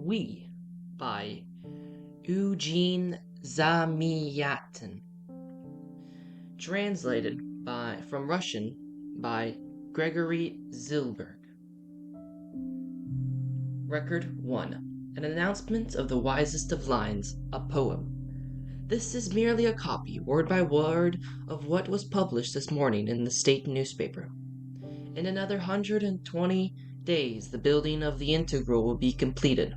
We by Eugene Zamyatin. Translated from Russian by Gregory Zilberg. Record 1. An announcement of the wisest of lines, a poem. This is merely a copy, word by word, of what was published this morning in the state newspaper. In another 120 days the building of the integral will be completed.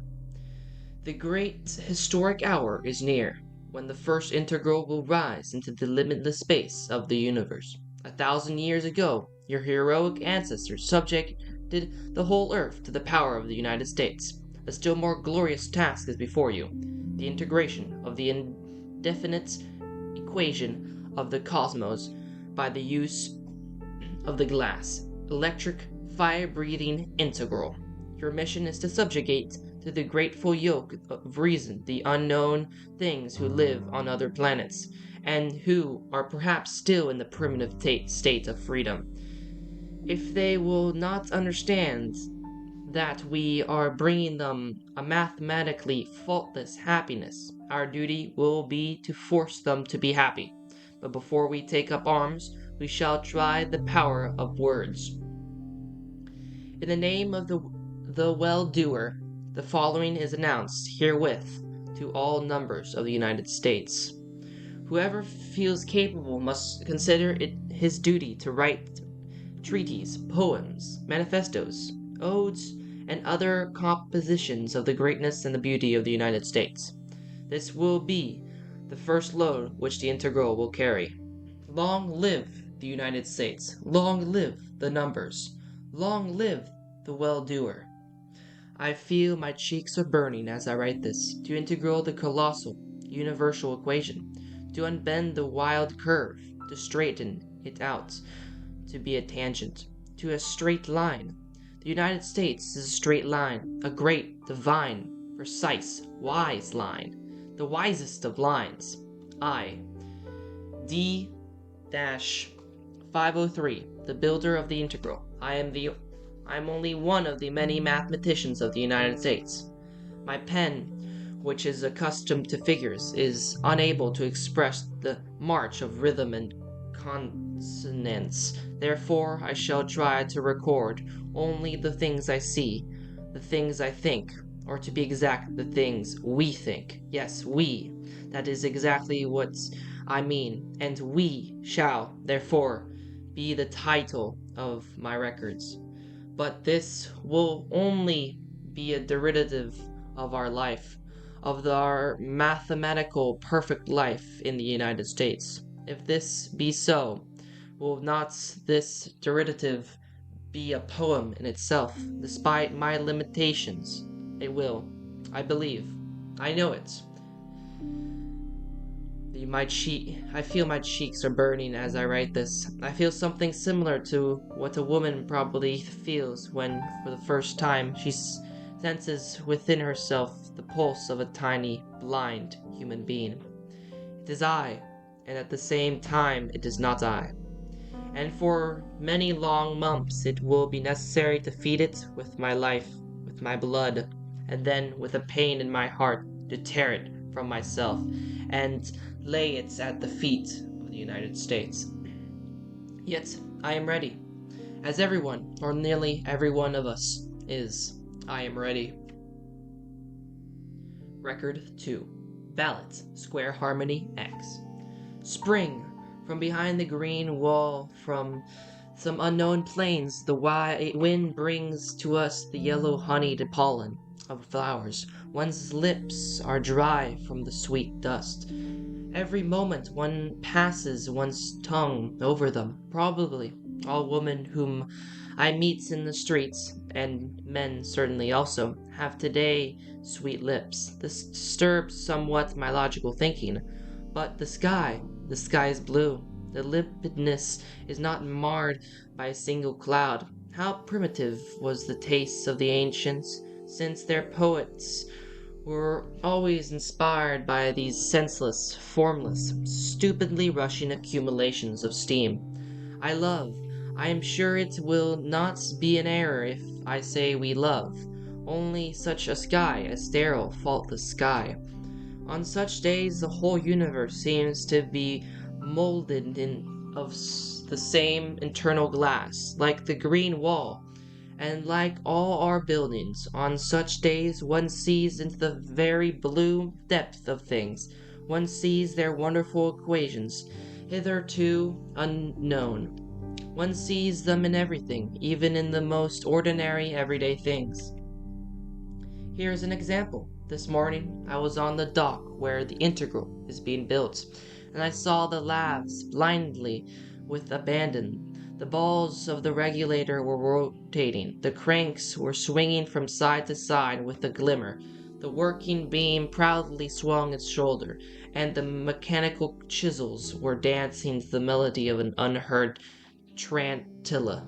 The great historic hour is near, when the first integral will rise into the limitless space of the universe. 1,000 years ago, your heroic ancestors subjected the whole earth to the power of the United States. A still more glorious task is before you, the integration of the indefinite equation of the cosmos by the use of the glass, electric, fire-breathing integral. Your mission is to subjugate to the grateful yoke of reason the unknown things who live on other planets, and who are perhaps still in the primitive state of freedom. If they will not understand that we are bringing them a mathematically faultless happiness, our duty will be to force them to be happy. But before we take up arms, we shall try the power of words. In the name of the well-doer, the following is announced herewith to all numbers of the United States. Whoever feels capable must consider it his duty to write treaties, poems, manifestos, odes, and other compositions of the greatness and the beauty of the United States. This will be the first load which the integral will carry. Long live the United States! Long live the numbers! Long live the well-doer! I feel my cheeks are burning as I write this, to integral the colossal, universal equation, to unbend the wild curve, to straighten it out, to be a tangent, to a straight line. The United States is a straight line, a great, divine, precise, wise line, the wisest of lines. I, D-503, the builder of the integral. I am only one of the many mathematicians of the United States. My pen, which is accustomed to figures, is unable to express the march of rhythm and consonance. Therefore, I shall try to record only the things I see, the things I think, or to be exact, the things we think. Yes, we. That is exactly what I mean, and we shall, therefore, be the title of my records. But this will only be a derivative of our life, of our mathematical perfect life in the United States. If this be so, will not this derivative be a poem in itself, despite my limitations? It will. I believe. I know it. I feel my cheeks are burning as I write this. I feel something similar to what a woman probably feels when, for the first time, she senses within herself the pulse of a tiny, blind human being. It is I, and at the same time it is not I. And for many long months it will be necessary to feed it with my life, with my blood, and then with a pain in my heart to tear it from myself and lay it at the feet of the United States. Yet I am ready, as everyone, or nearly every one of us, is. I am ready. Record 2. Ballot, Square Harmony X. Spring! From behind the green wall, from some unknown plains, the wind brings to us the yellow honeyed pollen of flowers. One's lips are dry from the sweet dust. Every moment one passes one's tongue over them. Probably all women whom I meet in the streets, and men certainly also, have today sweet lips. This disturbs somewhat my logical thinking. But the sky is blue. The limpidness is not marred by a single cloud. How primitive was the taste of the ancients, since their poets were always inspired by these senseless, formless, stupidly rushing accumulations of steam. I am sure it will not be an error if I say we love, only such a sky, a sterile, faultless sky. On such days the whole universe seems to be molded the same internal glass, like the green wall, and like all our buildings. On such days one sees into the very blue depth of things. One sees their wonderful equations, hitherto unknown. One sees them in everything, even in the most ordinary everyday things. Here's an example. This morning I was on the dock where the integral is being built, and I saw the lathes blindly with abandon. The balls of the regulator were rotating, the cranks were swinging from side to side with a glimmer, the working beam proudly swung its shoulder, and the mechanical chisels were dancing to the melody of an unheard tarantella.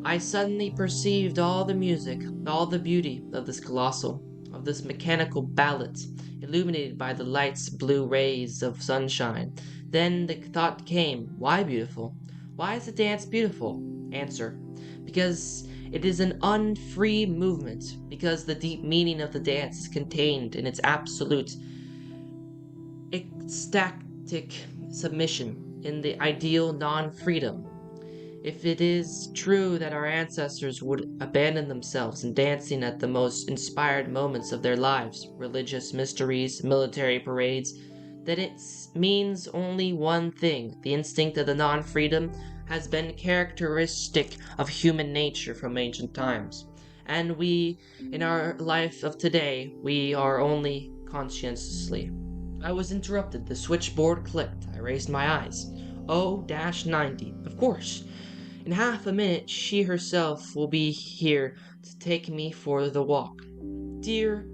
I suddenly perceived all the music, all the beauty of this mechanical ballad, illuminated by the light's blue rays of sunshine. Then the thought came, why beautiful? Why is the dance beautiful? Answer, because it is an unfree movement, because the deep meaning of the dance is contained in its absolute ecstatic submission, in the ideal non-freedom. If it is true that our ancestors would abandon themselves in dancing at the most inspired moments of their lives, religious mysteries, military parades, then it means only one thing. The instinct of the non-freedom has been characteristic of human nature from ancient times. And we, in our life of today, we are only conscientiously. I was interrupted. The switchboard clicked. I raised my eyes. O-90. Of course. In half a minute she herself will be here to take me for the walk. Dear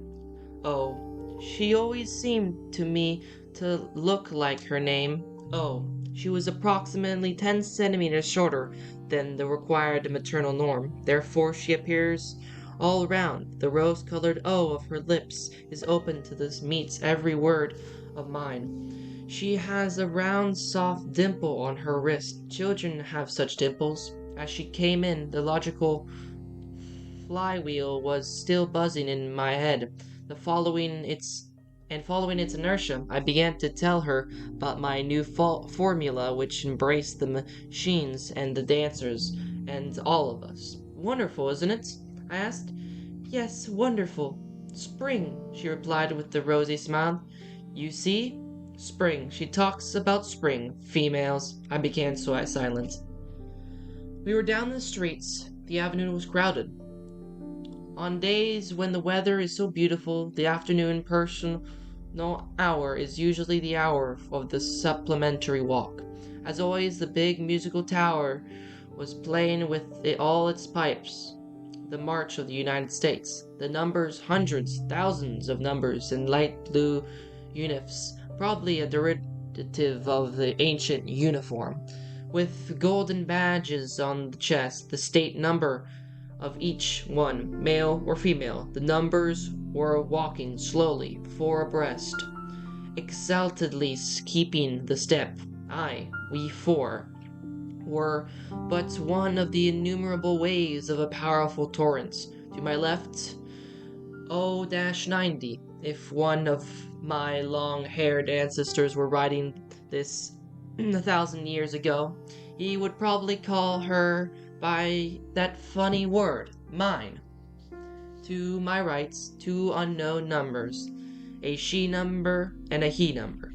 O, she always seemed to me to look like her name. O, she was approximately 10 centimeters shorter than the required maternal norm. Therefore she appears all round. The rose-colored O of her lips is open to this meets every word of mine. She has a round, soft dimple on her wrist. Children have such dimples. As she came in, the logical flywheel was still buzzing in my head. Following its inertia, I began to tell her about my new formula, which embraced the machines and the dancers and all of us. Wonderful, isn't it? I asked. Yes, wonderful. Spring, she replied with a rosy smile. You see? Spring. She talks about spring. Females. I became so silent. We were down the streets. The avenue was crowded. On days when the weather is so beautiful, the afternoon personal hour is usually the hour of the supplementary walk. As always, the big musical tower was playing with all its pipes the March of the United States. The numbers, hundreds, thousands of numbers in light blue uniforms, probably a derivative of the ancient uniform, with golden badges on the chest, the state number of each one, male or female. The numbers were walking slowly, four abreast, exaltedly keeping the step. We four, were but one of the innumerable waves of a powerful torrent. To my left, O-90. If one of my long-haired ancestors were writing this 1,000 years ago, he would probably call her by that funny word, mine. To my right, two unknown numbers, a she number and a he number.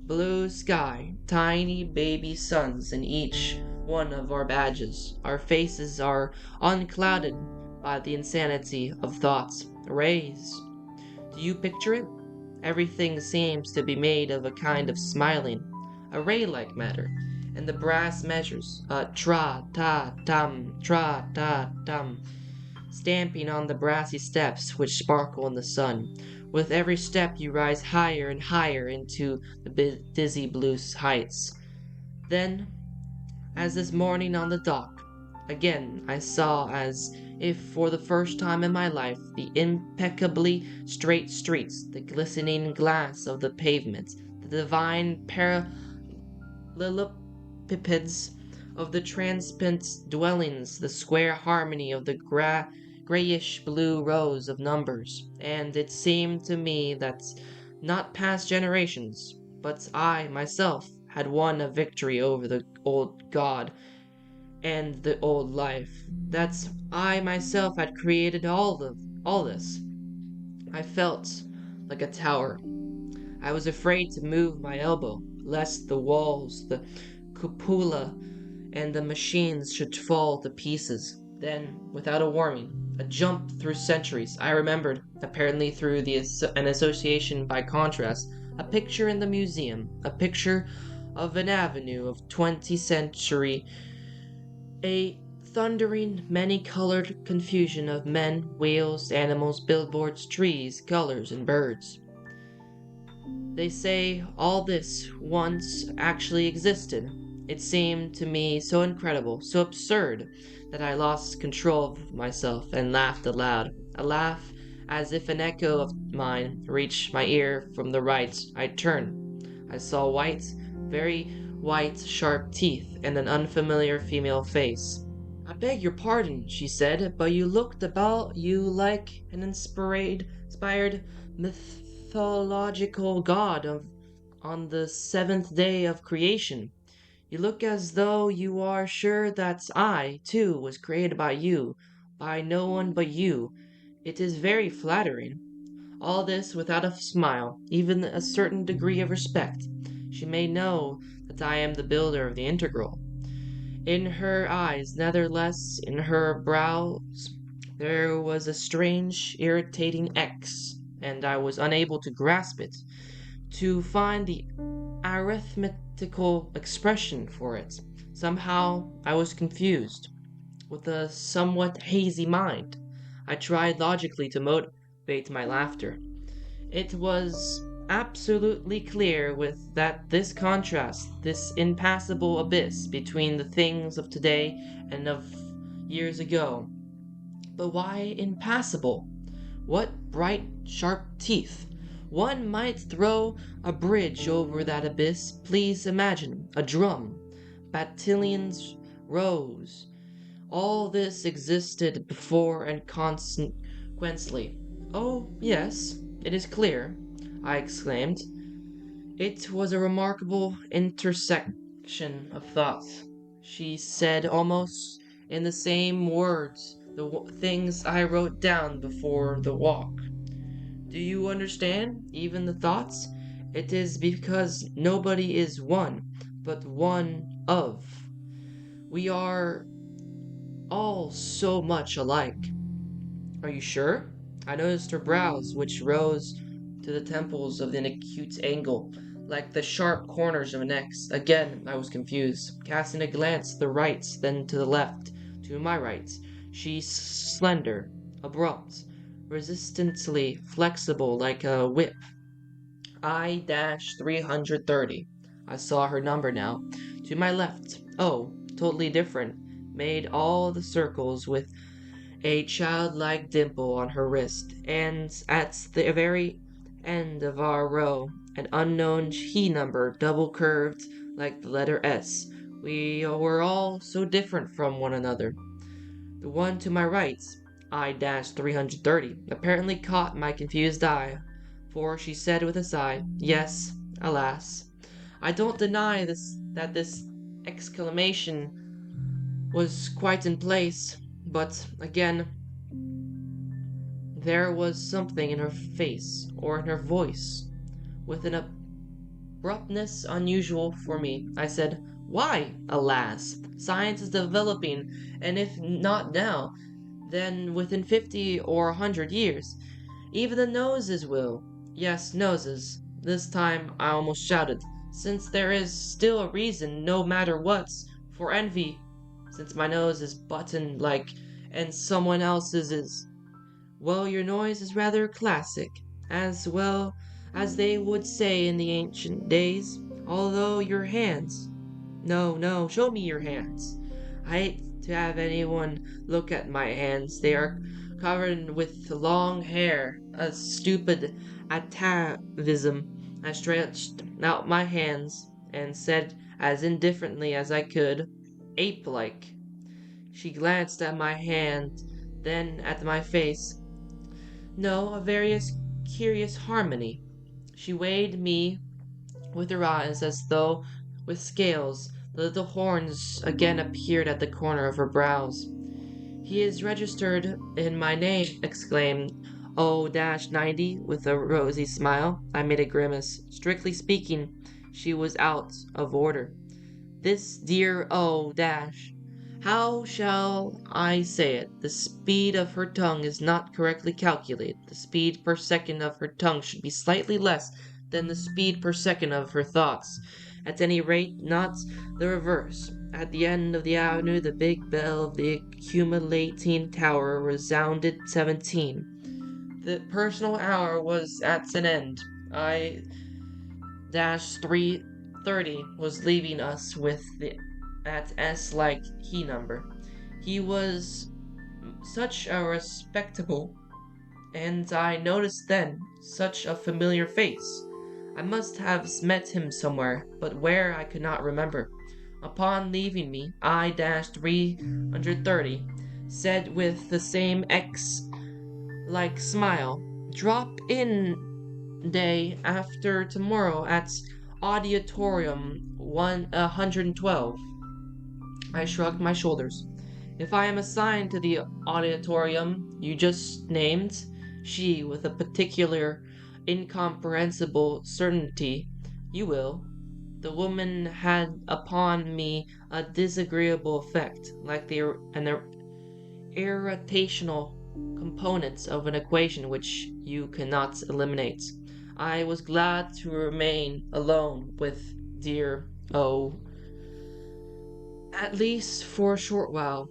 Blue sky, tiny baby suns in each one of our badges. Our faces are unclouded by the insanity of thoughts. Rays. Do you picture it? Everything seems to be made of a kind of smiling, array-like matter, and the brass measures, tra-ta-tum, tra-ta-tum, stamping on the brassy steps which sparkle in the sun. With every step you rise higher and higher into the dizzy blue heights. Then, as this morning on the dock, again I saw, as if for the first time in my life, the impeccably straight streets, the glistening glass of the pavement, the divine parallelepipeds of the transparent dwellings, the square harmony of the grayish-blue rows of numbers, and it seemed to me that not past generations, but I myself had won a victory over the old god and the old life. That I myself had created all this. I felt like a tower. I was afraid to move my elbow, lest the walls, the cupola, and the machines should fall to pieces. Then, without a warning, a jump through centuries, I remembered, apparently through an association by contrast, a picture in the museum, a picture of an avenue of 20th century, a thundering, many-colored confusion of men, wheels, animals, billboards, trees, colors, and birds. They say all this once actually existed. It seemed to me so incredible, so absurd, that I lost control of myself and laughed aloud. A laugh as if an echo of mine reached my ear from the right. I turned. I saw white, very white, sharp teeth and an unfamiliar female face. "I beg your pardon," she said, "but you looked about you like an inspired mythological god on the seventh day of creation. You look as though you are sure that I, too, was created by you, by no one but you. It is very flattering." All this without a smile, even a certain degree of respect. She may know that I am the builder of the integral. In her eyes, nevertheless, in her brows, there was a strange, irritating X, and I was unable to grasp it, to find the arithmetical expression for it. Somehow I was confused. With a somewhat hazy mind, I tried logically to motivate my laughter. It was absolutely clear with that this contrast, this impassable abyss between the things of today and of years ago. But why impassable? What bright, sharp teeth! One might throw a bridge over that abyss. Please imagine a drum, battalions, rows. All this existed before and consequently. "Oh, yes, it is clear," I exclaimed. It was a remarkable intersection of thoughts. She said almost in the same words the things I wrote down before the walk. "Do you understand, even the thoughts? It is because nobody is one, but one of. We are all so much alike." "Are you sure?" I noticed her brows, which rose to the temples of an acute angle, like the sharp corners of an X. Again I was confused, casting a glance to the right, then to the left, to my right. She slender, abrupt, resistantly flexible like a whip. I-330. I saw her number now. To my left. Oh, totally different. Made all the circles with a childlike dimple on her wrist, and at the very end of our row, an unknown he number, double curved like the letter S. We were all so different from one another. The one to my right, I-330, apparently caught my confused eye, for she said with a sigh, "Yes, alas." I don't deny that this exclamation was quite in place, but again there was something in her face, or in her voice, with an abruptness unusual for me. I said, "Why, alas? Science is developing, and if not now, then within 50 or 100 years, even the noses will." Yes, noses. This time I almost shouted, since there is still a reason, no matter what, for envy, since my nose is button-like and someone else's is. "Well, your noise is rather classic, as well as they would say in the ancient days, although your hands—" "No, no, show me your hands." "I hate to have anyone look at my hands. They are covered with long hair, a stupid atavism." I stretched out my hands and said as indifferently as I could, "Ape-like." She glanced at my hand, then at my face. No, a very curious harmony. She weighed me with her eyes as though with scales. The little horns again appeared at the corner of her brows. He is registered in my name, exclaimed O-90 with a rosy smile. I made a grimace. Strictly speaking, she was out of order. This dear O-. How shall I say it? The speed of her tongue is not correctly calculated. The speed per second of her tongue should be slightly less than the speed per second of her thoughts. At any rate, not the reverse. At the end of the avenue, the big bell of the accumulating tower resounded 17. The personal hour was at an end. I-330 was leaving us with the at S like key number. He was such a respectable, and I noticed then such a familiar face. I must have met him somewhere, but where I could not remember. Upon leaving me, I-330 said with the same X-like smile, "Drop in day after tomorrow at Auditorium 112. I shrugged my shoulders. If I am assigned to the auditorium you just named, she, with a particular, incomprehensible certainty, you will. The woman had upon me a disagreeable effect, like an irritational component of an equation which you cannot eliminate. I was glad to remain alone with dear O, at least for a short while.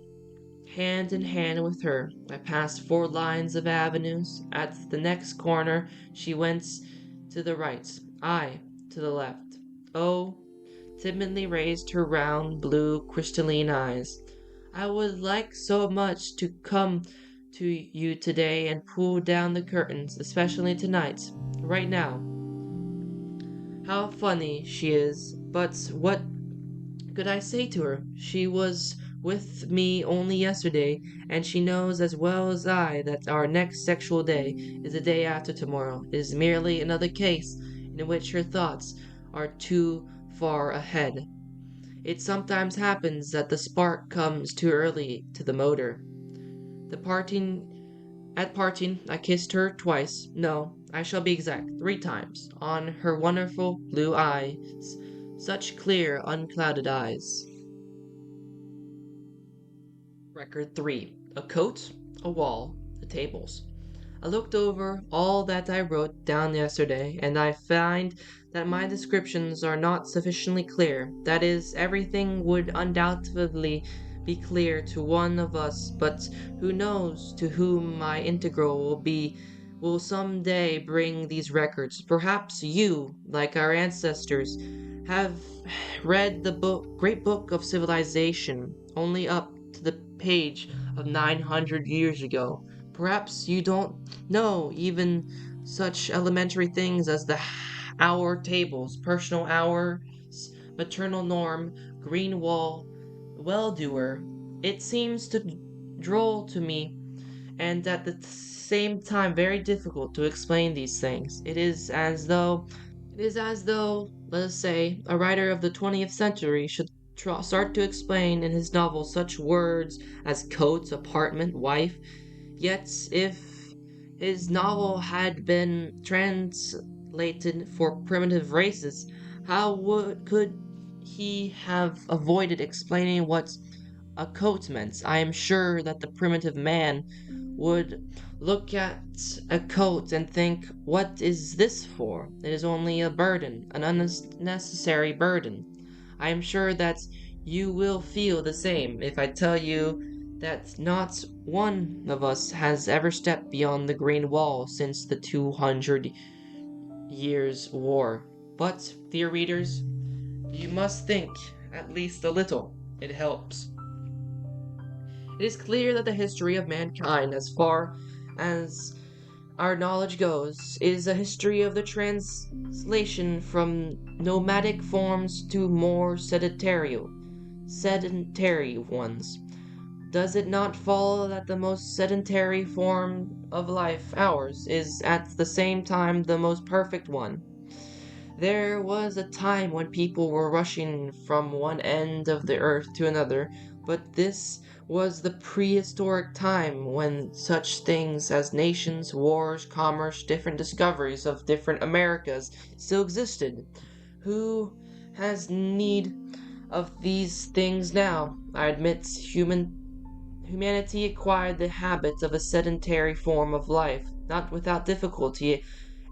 Hand in hand with her, I passed 4 lines of avenues. At the next corner, she went to the right, I to the left. O timidly raised her round, blue, crystalline eyes. I would like so much to come to you today and pull down the curtains, especially tonight, right now. How funny she is, but what could I say to her? She was with me only yesterday, and she knows as well as I that our next sexual day is the day after tomorrow. It is merely another case in which her thoughts are too far ahead. It sometimes happens that the spark comes too early to the motor. At parting, I kissed her twice. No, I shall be exact, 3 times, on her wonderful blue eyes, such clear, unclouded eyes. Record 3. A coat, a wall, the tables. I looked over all that I wrote down yesterday, and I find that my descriptions are not sufficiently clear. That is, everything would undoubtedly be clear to one of us, but who knows to whom my integral will some day bring these records. Perhaps you, like our ancestors, have read the great book of civilization only up to the page of 900 years ago. Perhaps you don't know even such elementary things as the hour tables, personal hours, maternal norm, green wall, well-doer. It seems to droll to me, and at the same time very difficult to explain these things. It is as though, let us say, a writer of the 20th century should start to explain in his novel such words as coat, apartment, wife. Yet if his novel had been translated for primitive races, could he have avoided explaining what a coat meant? I am sure that the primitive man would look at a coat and think, what is this for? It is only a burden, an unnecessary burden. I am sure that you will feel the same if I tell you that not one of us has ever stepped beyond the green wall since the 200 years war. But, dear readers, you must think at least a little. It helps. It is clear that the history of mankind, as far as our knowledge goes, is a history of the translation from nomadic forms to more sedentary ones. Does it not follow that the most sedentary form of life, ours, is at the same time the most perfect one? There was a time when people were rushing from one end of the earth to another, but this was the prehistoric time when such things as nations, wars, commerce, different discoveries of different Americas still existed. Who has need of these things now? I admit humanity acquired the habits of a sedentary form of life, not without difficulty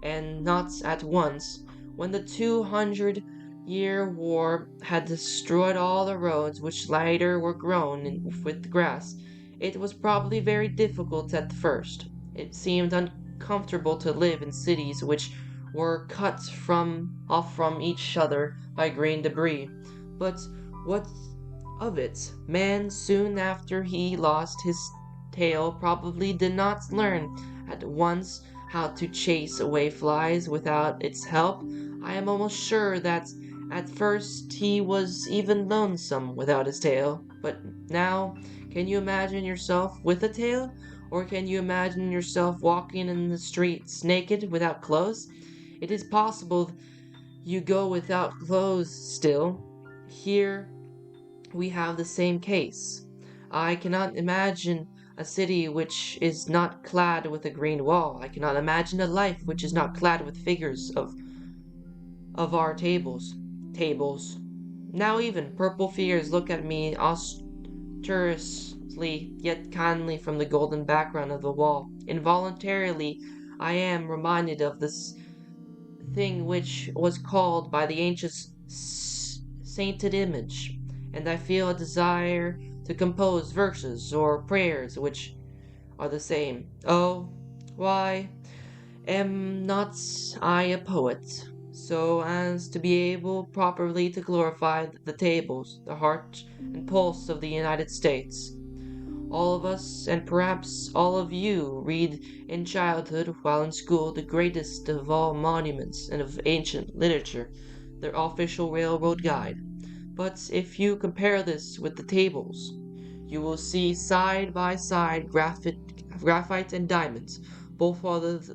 and not at once. When the 200-year war had destroyed all the roads which later were grown with grass, it was probably very difficult at first. It seemed uncomfortable to live in cities which were cut off from each other by green debris. But what of it? Man, soon after he lost his tail, probably did not learn at once how to chase away flies without its help. I am almost sure that at first he was even lonesome without his tail. But now, can you imagine yourself with a tail? Or can you imagine yourself walking in the streets naked without clothes? It is possible you go without clothes still. Here we have the same case. I cannot imagine a city which is not clad with a green wall. I cannot imagine a life which is not clad with figures of our tables. Tables. Now even purple figures look at me austerously yet kindly from the golden background of the wall. Involuntarily I am reminded of this thing which was called by the ancients sainted image, and I feel a desire to compose verses or prayers which are the same. Oh, why am not I a poet, so as to be able properly to glorify the tables, the heart and pulse of the United States? All of us, and perhaps all of you, read in childhood while in school the greatest of all monuments and of ancient literature, the official railroad guide. But if you compare this with the tables, you will see side by side graphite and diamonds, both of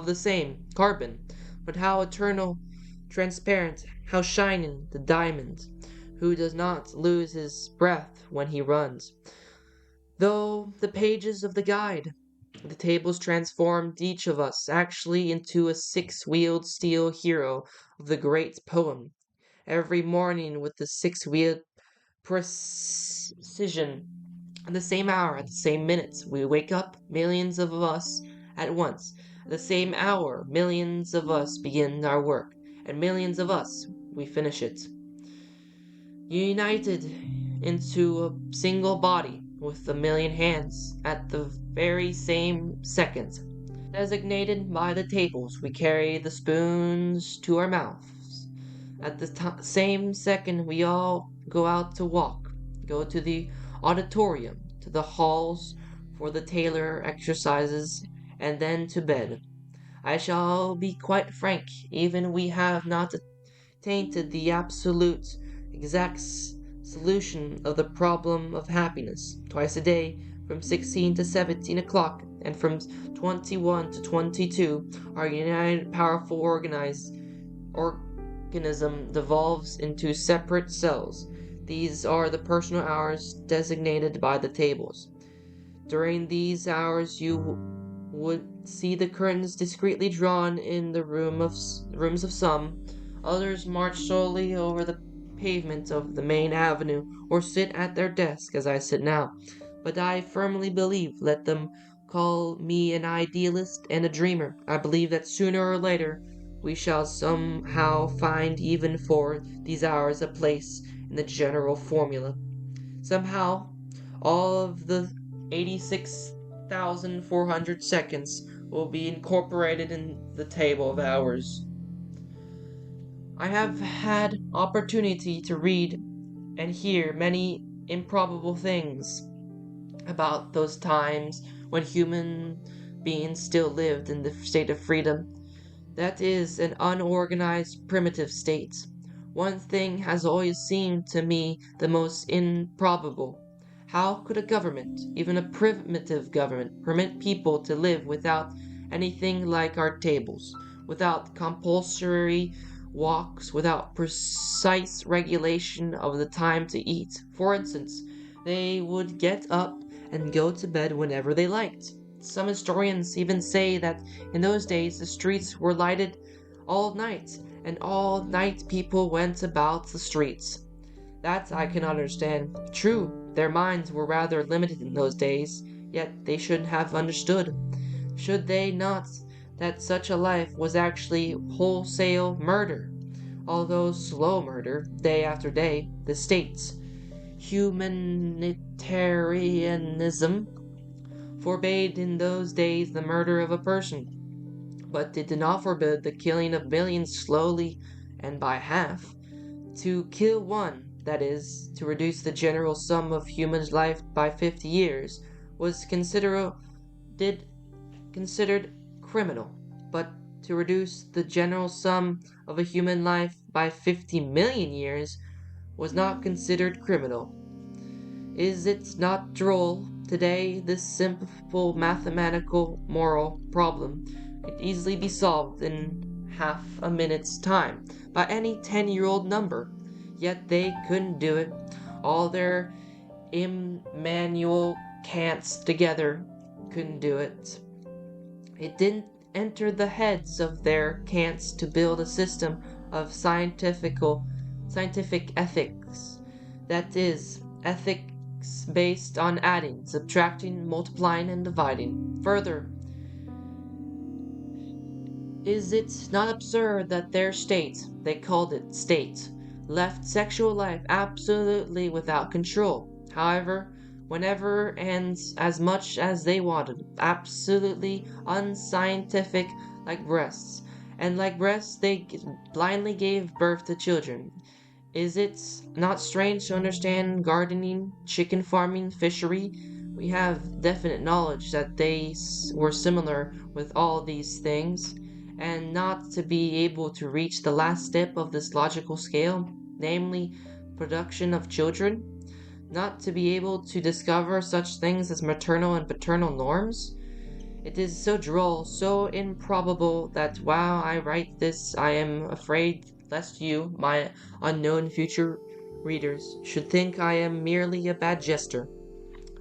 the same carbon, but how eternal, transparent, how shining the diamond, who does not lose his breath when he runs. Though the pages of the guide, the tables transformed each of us actually into a six-wheeled steel hero of the great poem. Every morning with the six-wheeled precision, at the same hour, at the same minute, we wake up, millions of us at once. At the same hour, millions of us begin our work, and millions of us, we finish it. United into a single body with a million hands at the very same second. Designated by the tables, we carry the spoons to our mouths. At the same second, we all go out to walk, go to the auditorium, to the halls for the tailor exercises, and then to bed. I shall be quite frank, even we have not tainted the absolute, exact solution of the problem of happiness. Twice a day, from 16 to 17 o'clock, and from 21 to 22, our united, powerful, organism devolves into separate cells. These are the personal hours designated by the tables. During these hours, you would see the curtains discreetly drawn in the rooms of some. Others march slowly over the pavement of the main avenue, or sit at their desk as I sit now. But I firmly believe, let them call me an idealist and a dreamer, I believe that sooner or later we shall somehow find even for these hours a place in the general formula. Somehow, all of the 86,400 seconds will be incorporated in the table of hours. I have had opportunity to read and hear many improbable things about those times when human beings still lived in the state of freedom. That is, an unorganized, primitive state. One thing has always seemed to me the most improbable. How could a government, even a primitive government, permit people to live without anything like our tables, without compulsory walks, without precise regulation of the time to eat? For instance, they would get up and go to bed whenever they liked. Some historians even say that in those days the streets were lighted all night, and all night people went about the streets. That I cannot understand. True, their minds were rather limited in those days, yet they should have understood, should they not, that such a life was actually wholesale murder, although slow murder, day after day. The state's humanitarianism forbade in those days the murder of a person, but it did not forbid the killing of millions slowly and by half. To kill one, that is, to reduce the general sum of human life by 50 years, was considered criminal, but to reduce the general sum of a human life by 50 million years was not considered criminal. Is it not droll? Today, this simple mathematical moral problem could easily be solved in half a minute's time by any 10-year-old number. Yet they couldn't do it. All their Immanuel Kants together couldn't do it. It didn't enter the heads of their Kants to build a system of scientific ethics, that is, ethics based on adding, subtracting, multiplying, and dividing. Further, is it not absurd that their state, they called it state, left sexual life absolutely without control, however, whenever, and as much as they wanted, absolutely unscientific, like breasts, and like breasts they blindly gave birth to children? Is it not strange to understand gardening, chicken farming, fishery? We have definite knowledge that they were similar with all these things, and not to be able to reach the last step of this logical scale, namely, production of children, not to be able to discover such things as maternal and paternal norms? It is so droll, so improbable, that while I write this I am afraid lest you, my unknown future readers, should think I am merely a bad jester.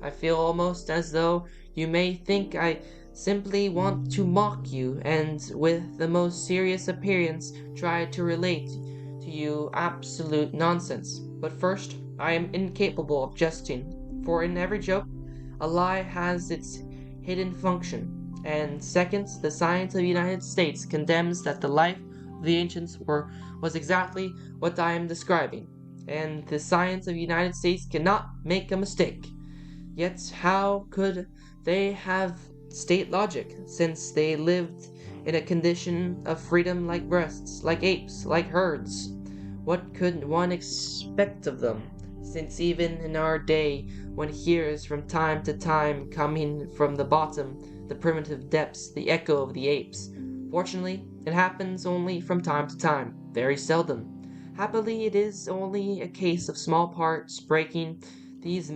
I feel almost as though you may think I simply want to mock you, and with the most serious appearance try to relate to you absolute nonsense. But first, I am incapable of jesting, for in every joke a lie has its hidden function. And second, the science of the United States condemns that the life of the ancients was exactly what I am describing, and the science of the United States cannot make a mistake. Yet how could they have state logic, since they lived in a condition of freedom like breasts, like apes, like herds? What could one expect of them, since even in our day one hears from time to time coming from the bottom, the primitive depths, the echo of the apes? Fortunately, it happens only from time to time, very seldom. Happily, it is only a case of small parts breaking. These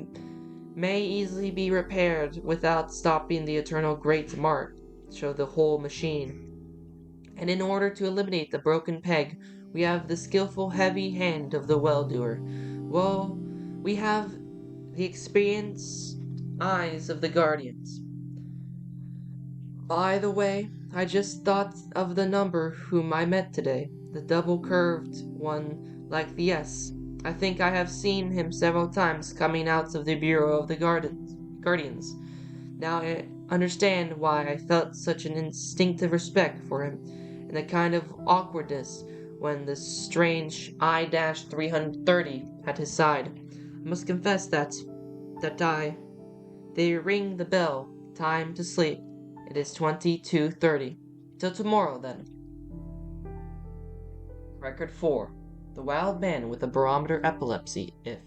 may easily be repaired without stopping the eternal great march of the whole machine. And in order to eliminate the broken peg, we have the skillful heavy hand of the well-doer. Well, we have the experienced eyes of the guardians. By the way, I just thought of the number whom I met today, the double-curved one like the S. I think I have seen him several times coming out of the Bureau of the Guardians. Now I understand why I felt such an instinctive respect for him, and a kind of awkwardness when the strange I-330 at his side. I must confess that they ring the bell, time to sleep. It is 22:30. Till tomorrow, then. Record 4. The Wild Man with a Barometer Epilepsy, if.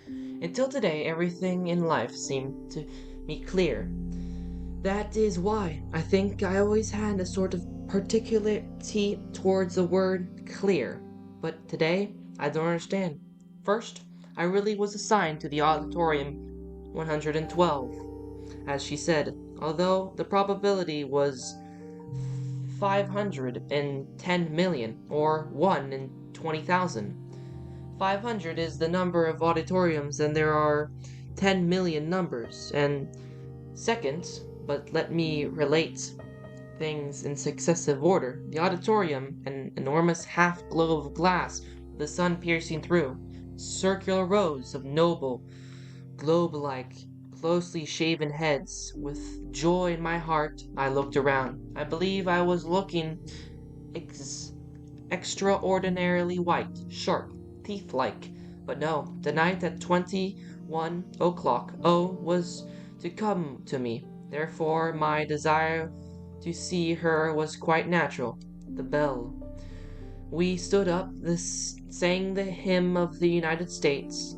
Until today, everything in life seemed to me clear. That is why I think I always had a sort of particularity towards the word clear. But today, I don't understand. First, I really was assigned to the auditorium 112, as she said, although the probability was 510 million, or 1 in 20,000. 500 is the number of auditoriums, and there are 10 million numbers. And second, but let me relate things in successive order. The auditorium, an enormous half-globe of glass, with the sun piercing through. Circular rows of noble, globe-like, closely shaven heads. With joy in my heart, I looked around. I believe I was looking extraordinarily white, sharp, teeth-like. But no, the night at 21 o'clock was to come to me. Therefore, my desire to see her was quite natural. The bell. We stood up, sang the hymn of the United States,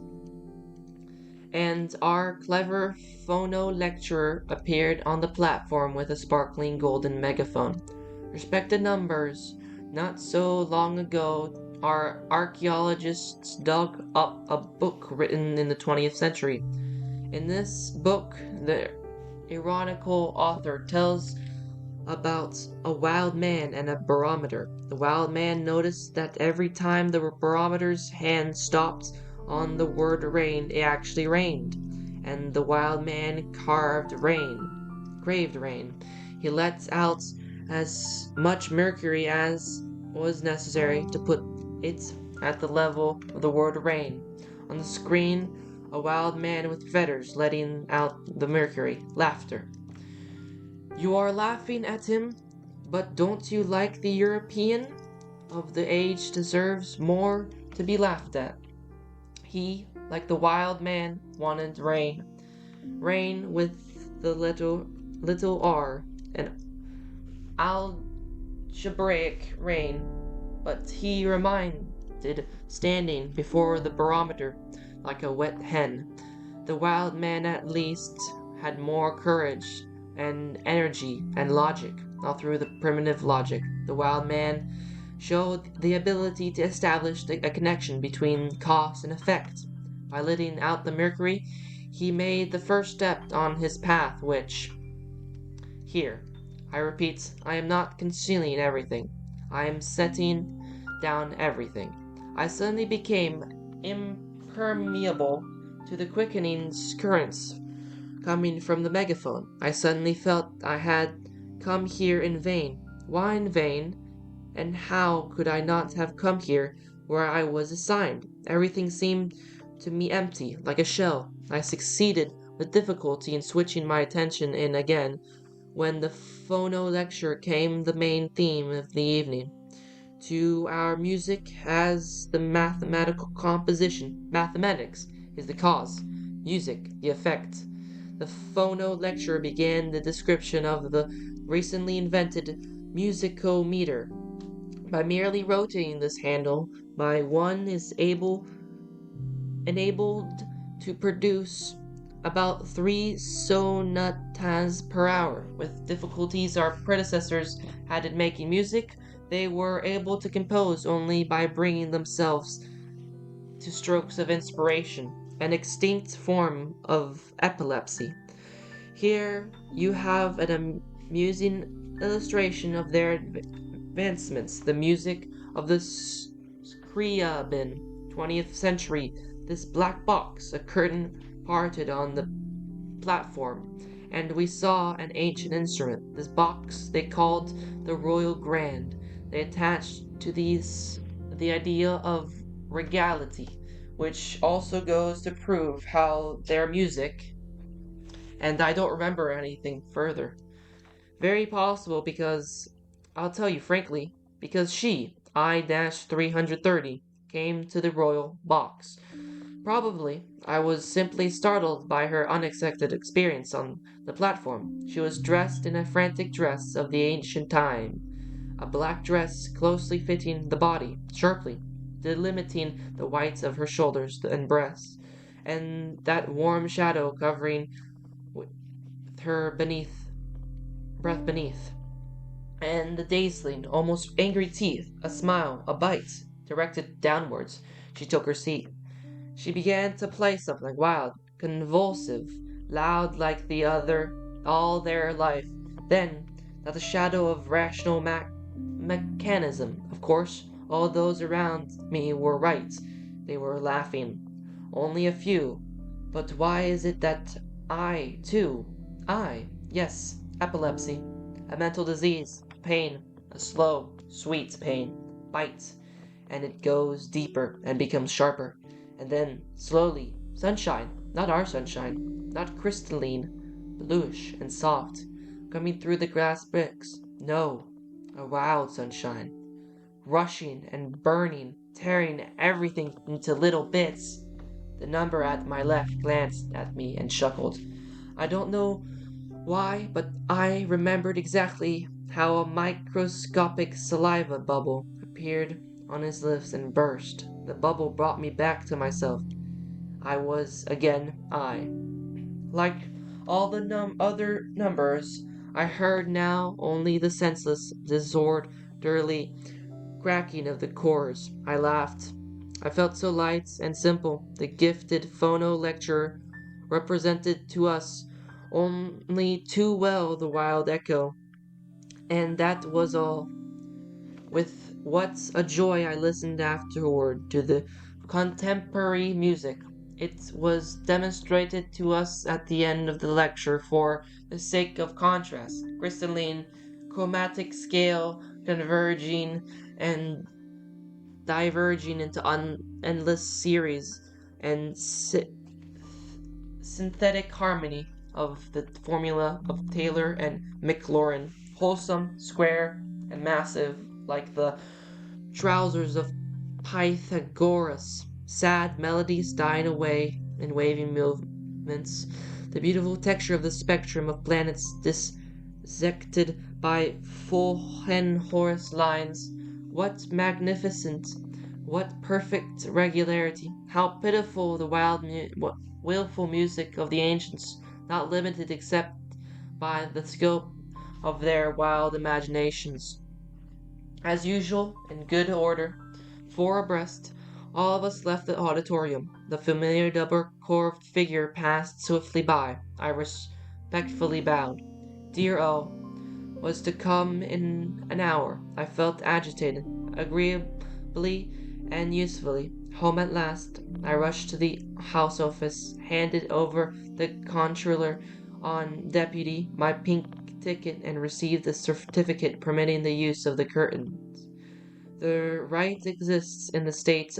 and our clever phono lecturer appeared on the platform with a sparkling golden megaphone. Respected numbers, not so long ago, our archaeologists dug up a book written in the 20th century. In this book, the ironical author tells about a wild man and a barometer. The wild man noticed that every time the barometer's hand stopped on the word rain, it actually rained. And the wild man craved rain. He let out as much mercury as was necessary to put it at the level of the word rain. On the screen, a wild man with feathers letting out the mercury. Laughter. You are laughing at him, but don't you like the European of the age deserves more to be laughed at? He, like the wild man, wanted rain. Rain with the little r, an algebraic rain, but he reminded standing before the barometer like a wet hen. The wild man at least had more courage and energy and logic. All through the primitive logic, the wild man showed the ability to establish a connection between cause and effect. By letting out the mercury, he made the first step on his path, which... Here, I repeat, I am not concealing everything. I am setting down everything. I suddenly became impermeable to the quickening currents coming from the megaphone. I suddenly felt I had come here in vain. Why in vain? And how could I not have come here where I was assigned? Everything seemed to me empty, like a shell. I succeeded with difficulty in switching my attention in again. When the phono lecture came, the main theme of the evening. To our music as the mathematical composition. Mathematics is the cause, music the effect. The phono lecture began the description of the recently invented musicometer. By merely rotating this handle, one is enabled to produce about 3 sonatas per hour. With difficulties our predecessors had in making music, they were able to compose only by bringing themselves to strokes of inspiration, an extinct form of epilepsy. Here you have an amusing illustration of their advancements, the music of the Scriabin 20th century, this black box, a curtain parted on the platform, and we saw an ancient instrument. This box they called the Royal Grand. They attached to these the idea of regality, which also goes to prove how their music, and I don't remember anything further. Very possible because, I'll tell you frankly, because she, I-330, came to the royal box. Probably, I was simply startled by her unexpected experience on the platform. She was dressed in a frantic dress of the ancient time, a black dress closely fitting the body, sharply delimiting the whites of her shoulders and breasts, and that warm shadow covering her breath beneath, and the dazzling, almost angry teeth, a smile, a bite, directed downwards. She took her seat. She began to play something wild, convulsive, loud like the other, all their life. Then, not a shadow of rational mechanism. Of course, all those around me were right. They were laughing. Only a few. But why is it that I, too, yes, epilepsy, a mental disease, pain, a slow, sweet pain, bites, and it goes deeper and becomes sharper, and then, slowly, sunshine, not our sunshine, not crystalline, bluish and soft, coming through the glass bricks, no, a wild sunshine, rushing and burning, tearing everything into little bits. The number at my left glanced at me and chuckled. I don't know why, but I remembered exactly how a microscopic saliva bubble appeared on his lips and burst. The bubble brought me back to myself. I was again I. Like all the other numbers, I heard now only the senseless, disorderly cracking of the cores. I laughed. I felt so light and simple. The gifted phono lecturer represented to us only too well the wild echo, and that was all. With what a joy I listened afterward to the contemporary music. It was demonstrated to us at the end of the lecture for the sake of contrast, crystalline, chromatic scale converging and diverging into endless series and synthetic harmony of the formula of Taylor and Maclaurin, wholesome, square, and massive, like the trousers of Pythagoras, sad melodies dying away in waving movements, the beautiful texture of the spectrum of planets dissected by Fulhenhorst lines. What magnificent, what perfect regularity! How pitiful the wild, willful music of the ancients, not limited except by the scope of their wild imaginations. As usual, in good order, four abreast, all of us left the auditorium. The familiar double-curved figure passed swiftly by. I respectfully bowed. Dear O was to come in an hour. I felt agitated, agreeably and usefully. Home at last, I rushed to the house office, handed over the controller on deputy my pink ticket, and received the certificate permitting the use of the curtains. The right exists in the states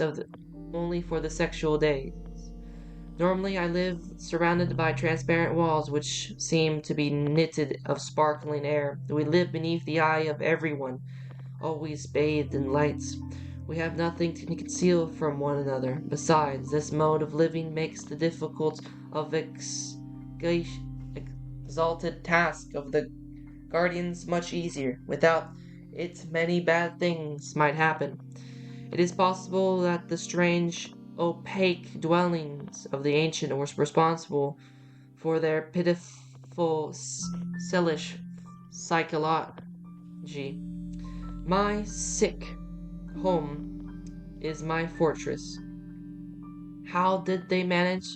only for the sexual days. Normally I live surrounded by transparent walls which seem to be knitted of sparkling air. We live beneath the eye of everyone, always bathed in lights. We have nothing to conceal from one another. Besides, this mode of living makes the difficult of exalted task of the guardians much easier. Without it, many bad things might happen. It is possible that the strange, opaque dwellings of the ancient were responsible for their pitiful, selfish psychology. My sick home is my fortress. How did they manage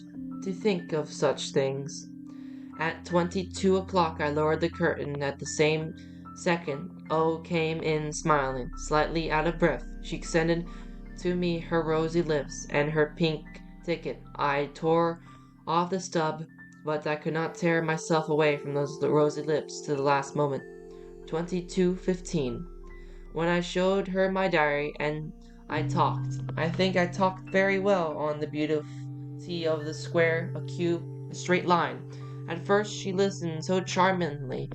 to think of such things? At 22 o'clock I lowered the curtain. At the same second, O came in smiling, slightly out of breath. She extended to me her rosy lips and her pink ticket. I tore off the stub, but I could not tear myself away from those rosy lips to the last moment. 22:15. When I showed her my diary and I talked. I think I talked very well on the beauty of the square, a cube, a straight line. At first she listened so charmingly,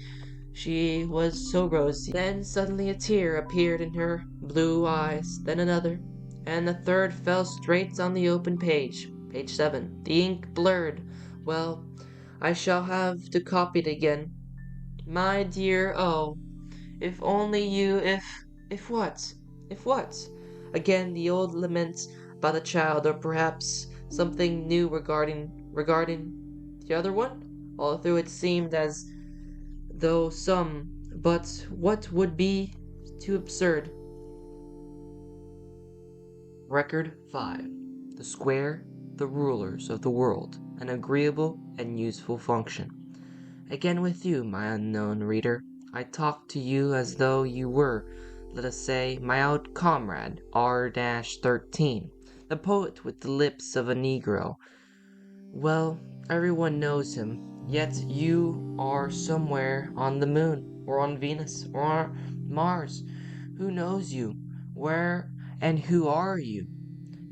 she was so rosy. Then suddenly a tear appeared in her blue eyes, then another, and the third fell straight on the open page. Page 7. The ink blurred. Well, I shall have to copy it again. My dear O, if only you, if what? If what? Again the old lament about the child, or perhaps something new regarding the other one? All through it seemed as though but what would be too absurd? Record 5. The Square, the Rulers of the World. an agreeable and useful function. Again with you, my unknown reader. I talk to you as though you were, let us say, my old comrade, R-13, the poet with the lips of a Negro. Well, everyone knows him, yet you are somewhere on the moon, or on Venus, or on Mars. Who knows you? Where and who are you?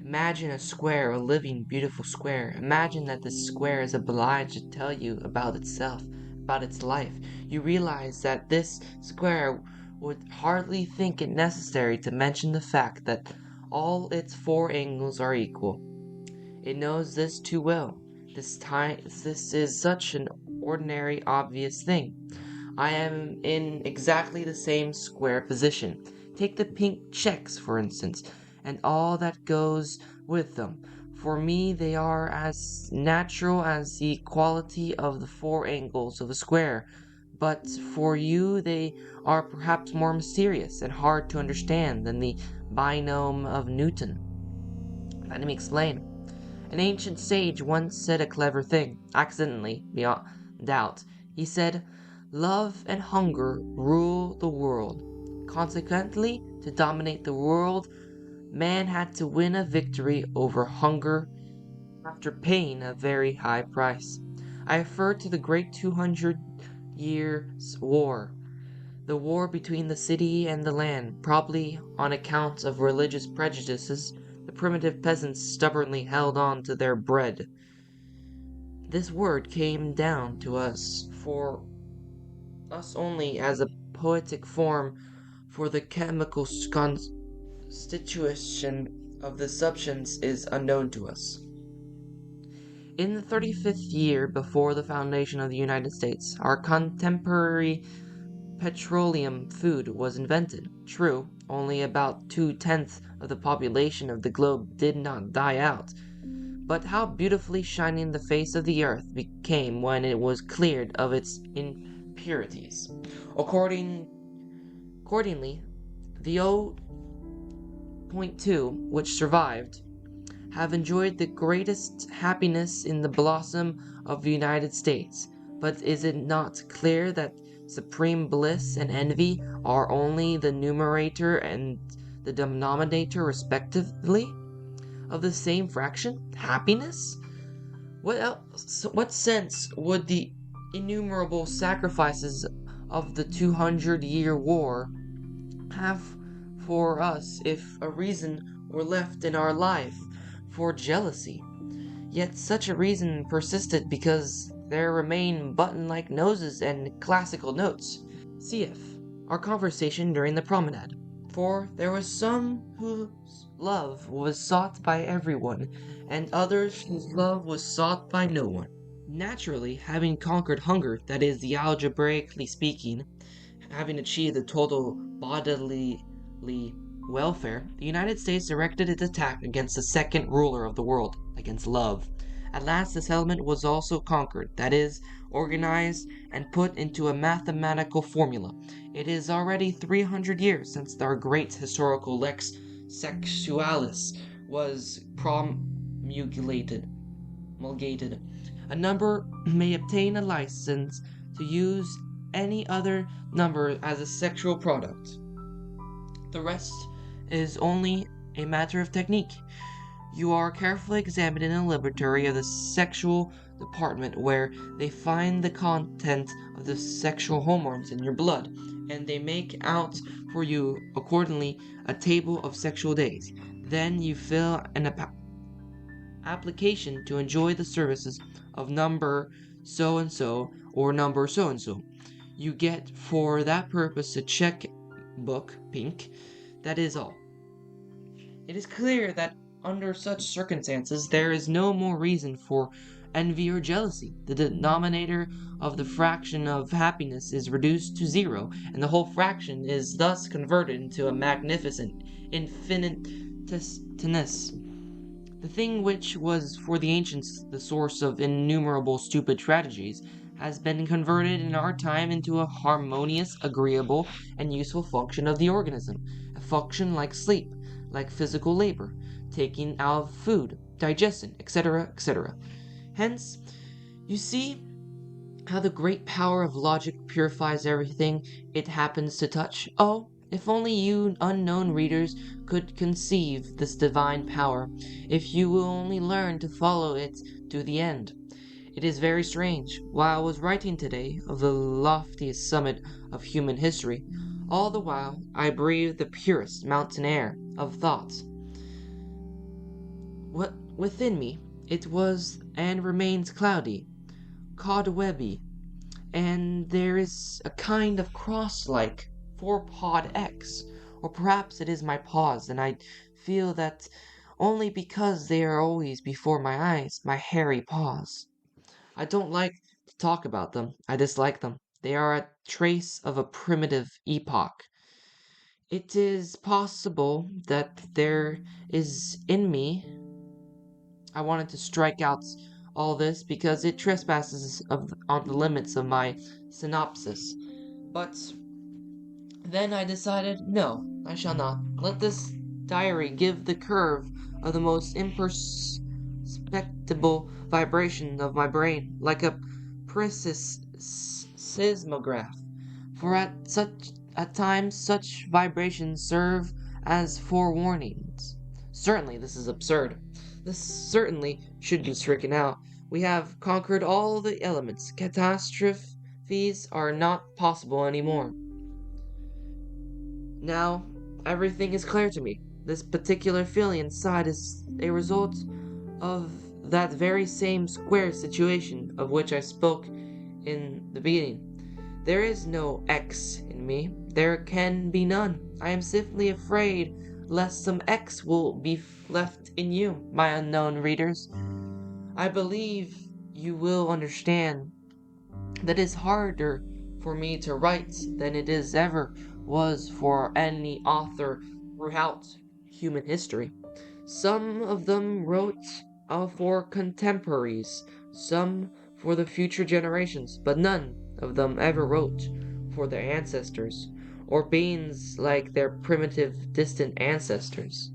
Imagine a square, a living, beautiful square. Imagine that this square is obliged to tell you about itself, about its life. You realize that this square would hardly think it necessary to mention the fact that all its four angles are equal. It knows this too well. This is such an ordinary, obvious thing. I am in exactly the same square position. Take the pink checks, for instance, and all that goes with them. For me, they are as natural as the equality of the four angles of a square, but for you they are perhaps more mysterious and hard to understand than the binomial of Newton. Let me explain. An ancient sage once said a clever thing, accidentally, beyond doubt. He said, "Love and hunger rule the world." Consequently, to dominate the world, man had to win a victory over hunger after paying a very high price. I refer to the great 200 Years' War, the war between the city and the land. Probably on account of religious prejudices, the primitive peasants stubbornly held on to their bread. This word came down to us for us only as a poetic form, for the chemical constitution of the substance is unknown to us. In the 35th year before the foundation of the United States, our contemporary petroleum food was invented. True, only about 2/10 of the population of the globe did not die out. But how beautifully shining the face of the earth became when it was cleared of its impurities. Accordingly, the O.2, which survived, have enjoyed the greatest happiness in the blossom of the United States. But is it not clear that supreme bliss and envy are only the numerator and the denominator respectively of the same fraction, happiness? What sense would the innumerable sacrifices of the 200-year war have for us if a reason were left in our life for jealousy? Yet such a reason persisted because there remain button-like noses and classical notes. Cf. our conversation during the promenade. For there were some whose love was sought by everyone, and others whose love was sought by no one. Naturally, having conquered hunger, that is, the algebraically speaking, having achieved the total bodily welfare, the United States directed its attack against the second ruler of the world, against love. At last this element was also conquered, that is, organized and put into a mathematical formula. It is already 300 years since our great historical lex sexualis was promulgated. A number may obtain a license to use any other number as a sexual product. The rest is only a matter of technique. You are carefully examined in a laboratory of the sexual department where they find the content of the sexual hormones in your blood, and they make out for you accordingly a table of sexual days. Then you fill an application to enjoy the services of number so and so or number so and so. You get for that purpose a check book, pink. That is all. It is clear that under such circumstances there is no more reason for envy or jealousy. The denominator of the fraction of happiness is reduced to zero, and the whole fraction is thus converted into a magnificent infinitesimous. The thing which was for the ancients the source of innumerable stupid tragedies has been converted in our time into a harmonious, agreeable, and useful function of the organism, a function like sleep, like physical labor, taking out food, digestion, etc., etc. Hence, you see how the great power of logic purifies everything it happens to touch? Oh, if only you unknown readers could conceive this divine power, if you will only learn to follow it to the end. It is very strange. While I was writing today of the loftiest summit of human history, all the while I breathed the purest mountain air of thoughts. What within me it was and remains cloudy, cobwebby, and there is a kind of cross-like four-pawed X, or perhaps it is my paws, and I feel that only because they are always before my eyes, my hairy paws. I don't like to talk about them. I dislike them. They are a trace of a primitive epoch. It is possible that there is in me. I wanted to strike out all this because it trespasses on the limits of my synopsis. But then I decided, no, I shall not. Let this diary give the curve of the most imperceptible vibration of my brain, like a precise seismograph. For at times such vibrations serve as forewarnings. Certainly this is absurd. This certainly should be stricken out. We have conquered all the elements. Catastrophes are not possible anymore. Now, everything is clear to me. This particular feeling inside is a result of that very same square situation of which I spoke in the beginning. There is no X in me. There can be none. I am simply afraid lest some X will be left in you, my unknown readers. I believe you will understand that it is harder for me to write than it is ever was for any author throughout human history. Some of them wrote for contemporaries, some for the future generations, but none of them ever wrote for their ancestors, or beings like their primitive, distant ancestors.